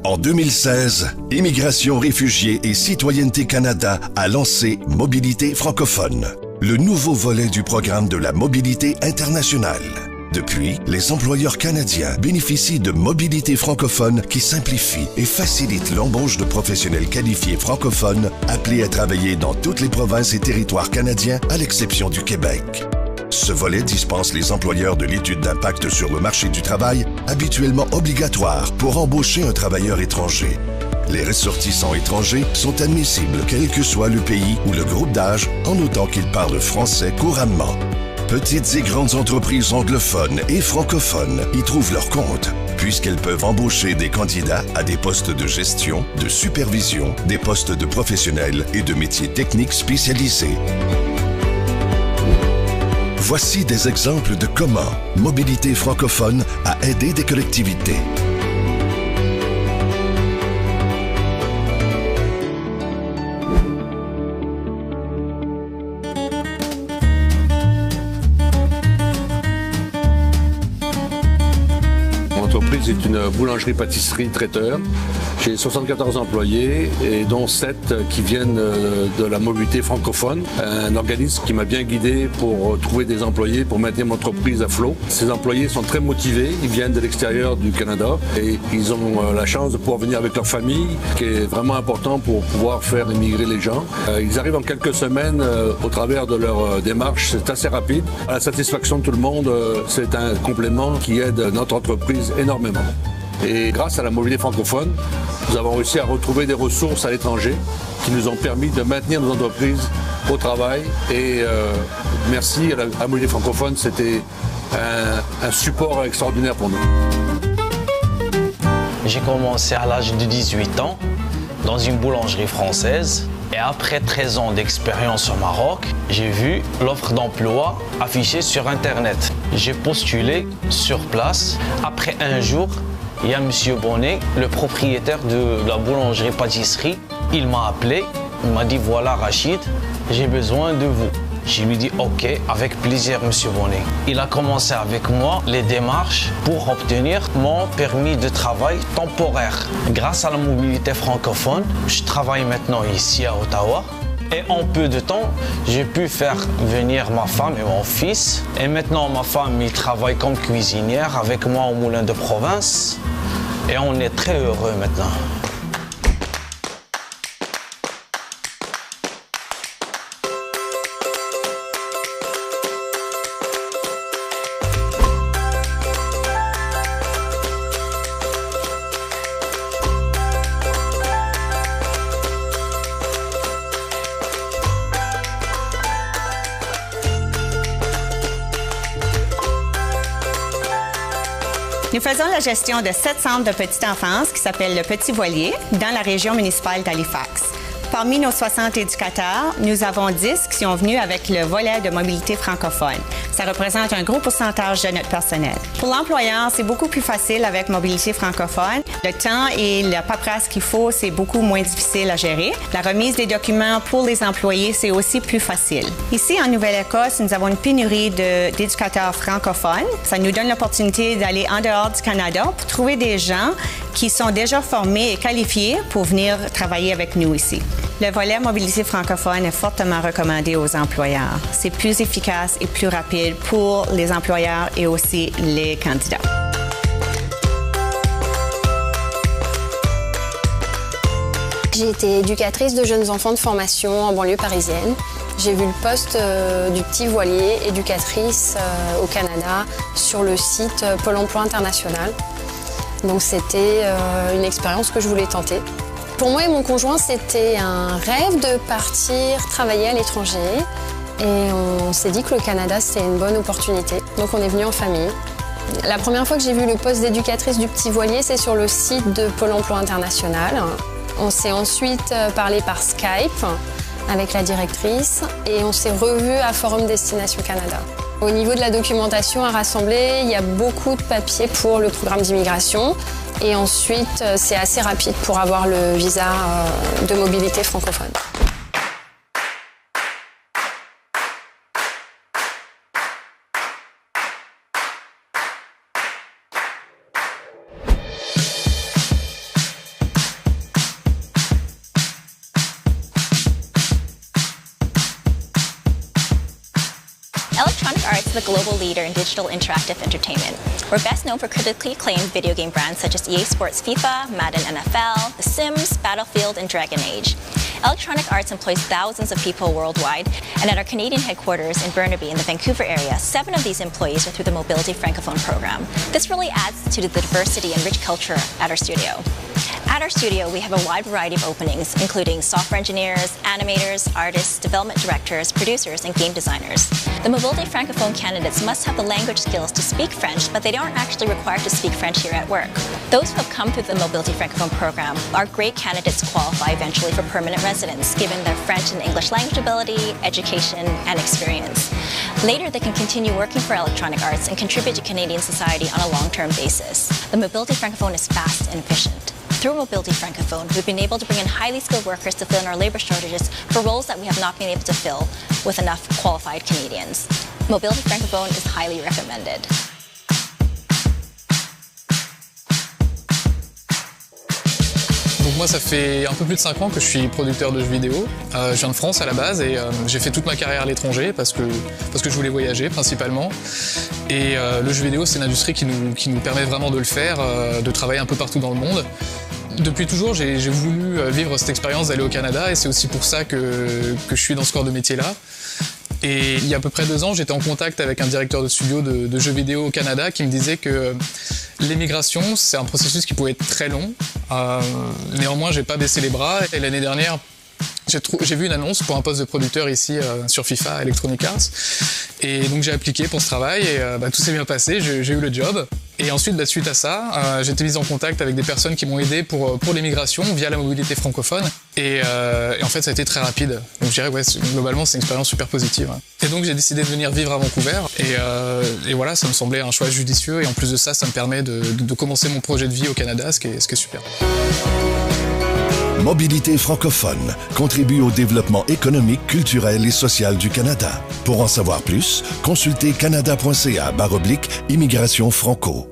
En 2016, Immigration, Réfugiés et Citoyenneté Canada a lancé Mobilité francophone, le nouveau volet du programme de la mobilité internationale. Depuis, les employeurs canadiens bénéficient de mobilité francophone qui simplifie et facilite l'embauche de professionnels qualifiés francophones appelés à travailler dans toutes les provinces et territoires canadiens à l'exception du Québec. Ce volet dispense les employeurs de l'étude d'impact sur le marché du travail, habituellement obligatoire pour embaucher un travailleur étranger. Les ressortissants étrangers sont admissibles quel que soit le pays ou le groupe d'âge, en autant qu'ils parlent français couramment. Petites et grandes entreprises anglophones et francophones y trouvent leur compte, puisqu'elles peuvent embaucher des candidats à des postes de gestion, de supervision, des postes de professionnels et de métiers techniques spécialisés. Voici des exemples de comment Mobilité francophone a aidé des collectivités. L'entreprise est une boulangerie-pâtisserie-traiteur. J'ai 74 employés et dont 7 qui viennent de la mobilité francophone. Un organisme qui m'a bien guidé pour trouver des employés pour maintenir mon entreprise à flot. Ces employés sont très motivés, ils viennent de l'extérieur du Canada et ils ont la chance de pouvoir venir avec leur famille, qui est vraiment important pour pouvoir faire émigrer les gens. Ils arrivent en quelques semaines au travers de leur démarche, c'est assez rapide. À la satisfaction de tout le monde, c'est un complément qui aide notre entreprise énormément. Et grâce à la mobilité francophone, nous avons réussi à retrouver des ressources à l'étranger qui nous ont permis de maintenir nos entreprises au travail. Et merci à la mobilité francophone, c'était un support extraordinaire pour nous. J'ai commencé à l'âge de 18 ans dans une boulangerie française. Et après 13 ans d'expérience au Maroc, j'ai vu l'offre d'emploi affichée sur Internet. J'ai postulé sur place. Après un jour, il y a M. Bonnet, le propriétaire de la boulangerie-pâtisserie. Il m'a appelé, il m'a dit « Voilà Rachid, j'ai besoin de vous ». Je lui ai dit « Ok, avec plaisir M. Bonnet ». Il a commencé avec moi les démarches pour obtenir mon permis de travail temporaire. Grâce à la mobilité francophone, je travaille maintenant ici à Ottawa. Et en peu de temps, j'ai pu faire venir ma femme et mon fils. Et maintenant, ma femme, il travaille comme cuisinière avec moi au Moulin de Province. Et on est très heureux maintenant. Nous faisons la gestion de 7 centres de petite enfance qui s'appellent le Petit Voilier dans la région municipale d'Halifax. Parmi nos 60 éducateurs, nous avons 10 qui sont venus avec le volet de mobilité francophone. Ça représente un gros pourcentage de notre personnel. Pour l'employeur, c'est beaucoup plus facile avec mobilité francophone. Le temps et la paperasse qu'il faut, c'est beaucoup moins difficile à gérer. La remise des documents pour les employés, c'est aussi plus facile. Ici, en Nouvelle-Écosse, nous avons une pénurie d'éducateurs francophones. Ça nous donne l'opportunité d'aller en dehors du Canada pour trouver des gens qui sont déjà formés et qualifiés pour venir travailler avec nous ici. Le volet mobilité francophone est fortement recommandé aux employeurs. C'est plus efficace et plus rapide pour les employeurs et aussi les candidats. J'ai été éducatrice de jeunes enfants de formation en banlieue parisienne. J'ai vu le poste du Petit Voilier, éducatrice au Canada, sur le site Pôle emploi international. Donc c'était une expérience que je voulais tenter. Pour moi et mon conjoint, c'était un rêve de partir travailler à l'étranger. Et on s'est dit que le Canada, c'était une bonne opportunité. Donc on est venu en famille. La première fois que j'ai vu le poste d'éducatrice du Petit Voilier, c'est sur le site de Pôle emploi international. On s'est ensuite parlé par Skype avec la directrice et on s'est revus à Forum Destination Canada. Au niveau de la documentation à rassembler, il y a beaucoup de papiers pour le programme d'immigration. Et ensuite, c'est assez rapide pour avoir le visa de mobilité francophone. the global leader in digital interactive entertainment. We're best known for critically acclaimed video game brands such as EA Sports FIFA, Madden NFL, The Sims, Battlefield, and Dragon Age. Electronic Arts employs thousands of people worldwide, and at our Canadian headquarters in Burnaby in the Vancouver area, 7 of these employees are through the Mobility Francophone program. This really adds to the diversity and rich culture at our studio. At our studio, we have a wide variety of openings, including software engineers, animators, artists, development directors, producers, and game designers. The Mobility Francophone candidates must have the language skills to speak French, but they aren't actually required to speak French here at work. Those who have come through the Mobility Francophone program are great candidates to qualify eventually for permanent residence, given their French and English language ability, education, and experience. Later, they can continue working for Electronic Arts and contribute to Canadian society on a long-term basis. The Mobility Francophone is fast and efficient. Through Mobility Francophone, we've been able to bring in highly skilled workers to fill in our labor shortages for roles that we have not been able to fill with enough qualified Canadians. Mobility Francophone is highly recommended. Donc moi ça fait un peu plus de 5 ans que je suis producteur de jeux vidéo. Je viens de France à la base et j'ai fait toute ma carrière à l'étranger parce que je voulais voyager principalement. Et le jeu vidéo c'est une industrie qui nous permet vraiment de le faire, de travailler un peu partout dans le monde. Depuis toujours j'ai voulu vivre cette expérience d'aller au Canada et c'est aussi pour ça que je suis dans ce corps de métier là. Et il y a à peu près 2 ans, j'étais en contact avec un directeur de studio de jeux vidéo au Canada qui me disait que l'émigration, c'est un processus qui pouvait être très long. Néanmoins, j'ai pas baissé les bras. Et l'année dernière, j'ai vu une annonce pour un poste de producteur ici sur FIFA Electronic Arts. Et donc j'ai appliqué pour ce travail et tout s'est bien passé, j'ai eu le job. Et ensuite, suite à ça, j'ai été mis en contact avec des personnes qui m'ont aidé pour l'émigration via la mobilité francophone. Et en fait, ça a été très rapide. Donc je dirais, globalement, c'est une expérience super positive. Et donc j'ai décidé de venir vivre à Vancouver. Et voilà, ça me semblait un choix judicieux. Et en plus de ça, ça me permet de commencer mon projet de vie au Canada, ce qui est super. Mobilité francophone contribue au développement économique, culturel et social du Canada. Pour en savoir plus, consultez canada.ca/immigration franco.